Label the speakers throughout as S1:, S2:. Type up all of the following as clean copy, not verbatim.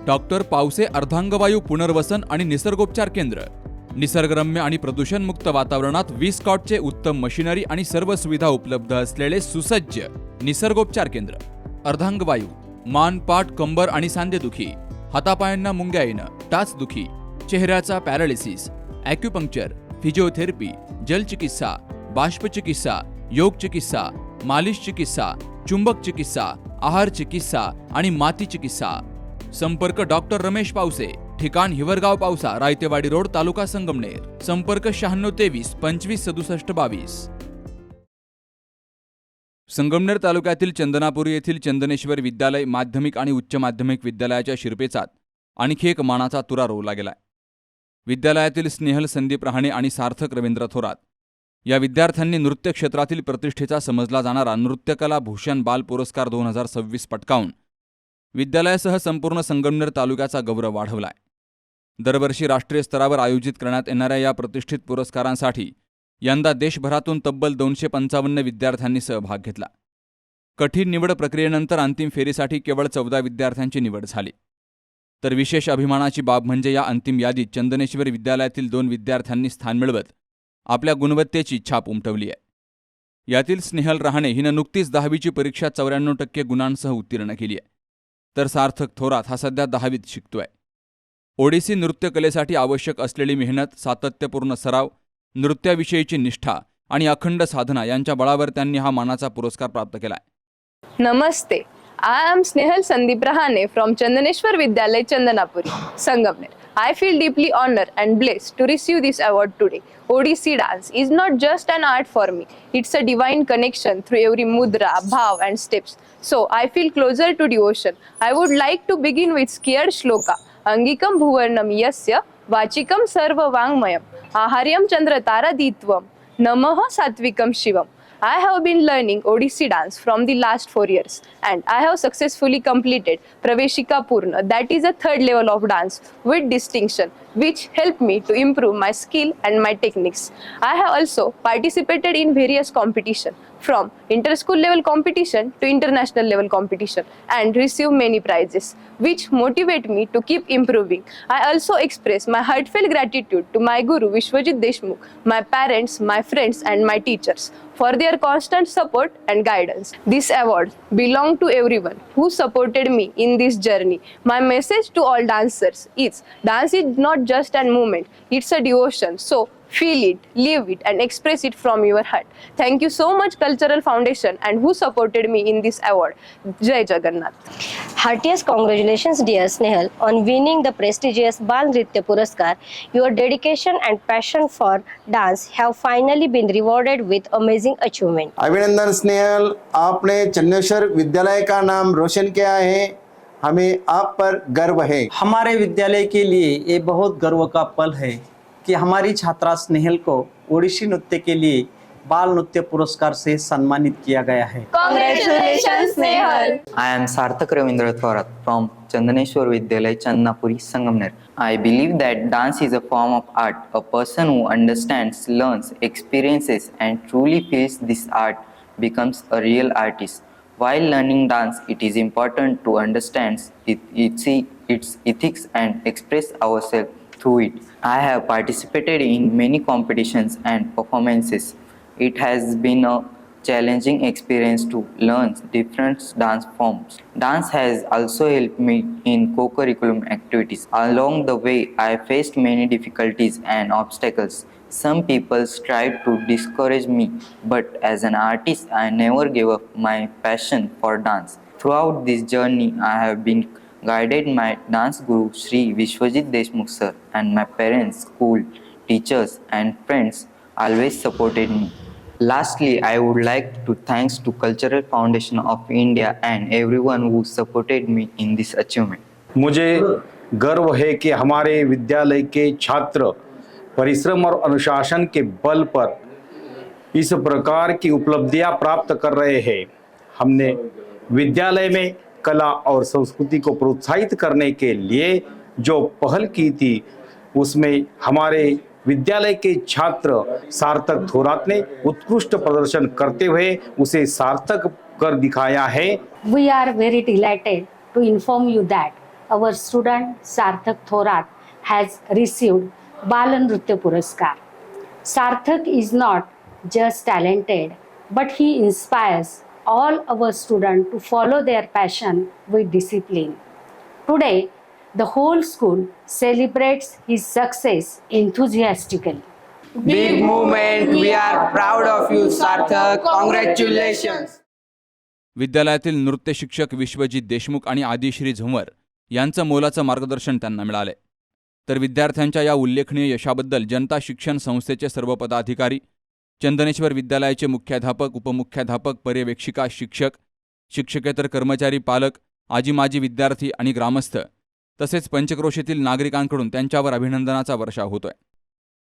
S1: Doctor Pawase अर्धांगवायू पुनर्वसन आणि निसर्गोपचार केंद्र, निसर्गरम्य आणि प्रदूषणमुक्त वातावरणात 20 कॉटचे उत्तम मशिनरी आणि सर्व सुविधा उपलब्ध असलेले सुसज्ज निसर्गोपचार केंद्र. अर्धांगवायू, मान, पाठ, कंबर आणि सांधेदुखी, हातापायांना मुंग्या येणं, टाचदुखी, चेहऱ्याचा पॅरालिसिस, ॲक्युपंक्चर, फिजिओथेरपी, जलचिकित्सा, बाष्पचिकित्सा, योग चिकित्सा, मालिश चिकित्सा, चुंबक चिकित्सा, आहार चिकित्सा आणि माती चिकित्सा. संपर्क डॉक्टर रमेश पावसे, ठिकाण हिवरगाव पावसा, रायतेवाडी रोड, तालुका संगमनेर. संपर्क 9623 25 67 22. संगमनेर तालुक्यातील चंदनापुरी येथील चंदनेश्वर विद्यालय माध्यमिक आणि उच्च माध्यमिक विद्यालयाच्या शिरपेचात आणखी एक मानाचा तुरा रोवला गेलाय. विद्यालयातील स्नेहल संदीप रहाणे आणि सार्थक रवींद्र थोरात या विद्यार्थ्यांनी नृत्य क्षेत्रातील प्रतिष्ठेचा समजला जाणारा नृत्यकला भूषण बाल पुरस्कार 2026 पटकावून विद्यालयासह संपूर्ण संगमनेर तालुक्याचा गौरव वाढवलाय. दरवर्षी राष्ट्रीय स्तरावर आयोजित करण्यात येणाऱ्या या प्रतिष्ठित पुरस्कारांसाठी यंदा देशभरातून तब्बल 255 विद्यार्थ्यांनी सहभाग घेतला. कठीण निवड प्रक्रियेनंतर अंतिम फेरीसाठी केवळ 14 विद्यार्थ्यांची निवड झाली. तर विशेष अभिमानाची बाब म्हणजे या अंतिम यादीत चंदनेश्वर विद्यालयातील 2 विद्यार्थ्यांनी स्थान मिळवत आपल्या गुणवत्तेची छाप उमटवली आहे. यातील स्नेहल रहाणे हिनं नुकतीच 10वीची परीक्षा 94% गुणांसह उत्तीर्ण केली आहे. तर सार्थक थोरात हा सध्या 10वीत शिकतोय. ओडिसी नृत्यकलेसाठी आवश्यक असलेली मेहनत, सातत्यपूर्ण सराव, नृत्याविषयीची निष्ठा आणि अखंड साधना यांच्या बळावर त्यांनी हा मानाचा पुरस्कार प्राप्त केलाय.
S2: नमस्ते, I am Snehal Sandeep Rahane from Chandaneshwar Vidyalay, Chandanapuri, Sangamner. I feel deeply honored and blessed to receive this award today. Odissi dance is not just an art for me, it's a divine connection through every mudra, bhav and steps. So I feel closer to devotion. I would like to begin with scared shloka. Angikam bhuvarnam yasya vachikam sarva vangmayam aharyam chandra taraditvam namah satvikam shivam. I have been learning Odissi dance from the last 4 years and I have successfully completed Praveshika Purna, that is a 3rd level of dance with distinction, which helped me to improve my skill and my techniques. I have also participated in various competitions from inter-school level competition to international level competition and received many prizes, which motivate me to keep improving. I also express my heartfelt gratitude to my Guru Vishwajit Deshmukh, my parents, my friends and my teachers for their constant support and guidance. This award belongs to everyone who supported me in this journey. My message to all dancers is, dance is not just a movement, it's a devotion. So feel it, live it and express it from your heart. Thank you so much Cultural Foundation and who supported me in this award. Jai Jagannath.
S3: Heartiest congratulations dear Snehal on winning the prestigious Bal Nritya Puraskar. Your dedication and passion for dance have finally been rewarded with amazing achievement.
S4: अभिनंदन स्नेहल, आपने चंदेश्वर विद्यालय का नाम Roshan KIA है. हमें आप पर गर्व है.
S5: हमारे विद्यालय के लिए ये बहुत गर्व का पल है कि हमारी छात्रा स्नेहल को ओडिसी नृत्य के लिए बाल नृत्य पुरस्कार से सम्मानित किया गया है.
S2: Congratulations Snehal.
S6: I am Sarthak Ravindra Thorat from Chandaneshwar Vidyalay, Chandanapuri, Sangamner. I believe that dance is a form of art. A person who understands, learns, experiences and truly feels this art becomes a real artist. While learning dance, it is important to understand its ethics and express ourselves through it. I have participated in many competitions and performances. It has been a challenging experience to learn different dance forms. Dance has also helped me in co-curriculum activities. Along the way, I faced many difficulties and obstacles. Some people tried to discourage me, but as an artist, I never gave up my passion for dance. Throughout this journey, I have been guided my dance guru Shri Vishwajit Deshmukh sir and my parents, school, teachers and friends always supported me. Lastly, I would like to thanks to Cultural Foundation of India and everyone who supported me in this achievement.
S7: मुझे गर्व है कि हमारे विद्यालय के छात्र परिश्रम और अनुशासन के बल पर इस प्रकार की उपलब्धियां प्राप्त कर रहे हैं. हमने विद्यालय में कला और संस्कृति को प्रोत्साहित करने के लिए जो पहल की थी उसमें हमारे विद्यालय के छात्र सार्थक थोरात ने उत्कृष्ट प्रदर्शन करते हुए उसे सार्थक कर दिखाया है.
S8: We are very delighted to inform you that our student Sarthak Thorat has received Bal Nritya Puraskar. Sarthak is not just talented, but he inspires all our students to follow their passion with discipline. Today, the whole school celebrates his success enthusiastically.
S9: Big movement. We are proud of you, Sarthak. Congratulations.
S1: विद्यालयातील नृत्य शिक्षक विश्वजित देशमुख आणि आदिश्री झुंवर यांचं मोलाचं मार्गदर्शन त्यांना मिळाले. तर विद्यार्थ्यांच्या या उल्लेखनीय यशाबद्दल जनता शिक्षण संस्थेचे सर्व पदाधिकारी, चंदनेश्वर विद्यालयाचे मुख्याध्यापक, उपमुख्याध्यापक, पर्यवेक्षिका, शिक्षक, शिक्षकेतर कर्मचारी, पालक, आजी माजी विद्यार्थी आणि ग्रामस्थ तसेच पंचक्रोशीतील नागरिकांकडून त्यांच्यावर अभिनंदनाचा वर्षाव होतोय.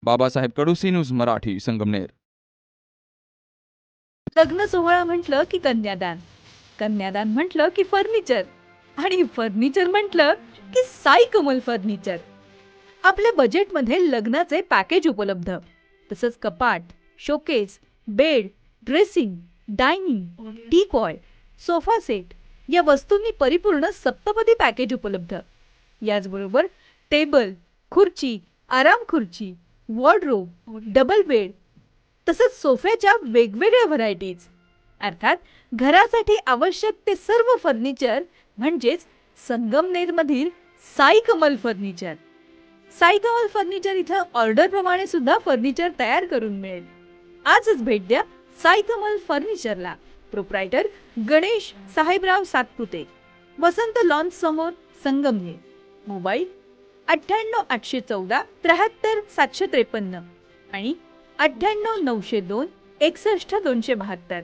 S1: बाबासाहेब कडू, सी न्यूज मराठी, संगमनेर.
S10: लग्न सोहळा म्हटलं की कन्यादान, कन्यादान म्हटलं की फर्निचर आणि फर्निचर म्हटलं की साई कमल फर्निचर. आपल्या बजेटमध्ये लग्नाचे पॅकेज उपलब्ध, तसंच कपाट, showcase, bed, dressing, dining, teapoy, sofa set या वस्तूंनी परिपूर्ण सप्तपदी पॅकेज उपलब्ध. याचबरोबर टेबल, खुर्ची, आराम खुर्ची, वॉर्डरोब, डबल बेड तसंच सोफ्याच्या वेगवेगळ्या व्हरायटीज. अर्थात घरासाठी आवश्यक ते सर्व फर्निचर म्हणजेच संगमनेरमधील साई कमल फर्निचर. साई कमल फर्निचर इथं ऑर्डरप्रमाणे सुद्धा फर्निचर तयार करून मिळेल. आजच भेट द्या साई कमल फर्निचरला. प्रोप्रायटर गणेश साहेबराव सातपुते, वसंत लॉन्स समोर, संगमनेर. मोबाईल 98 814 73 753 आणि 98 902 61 272.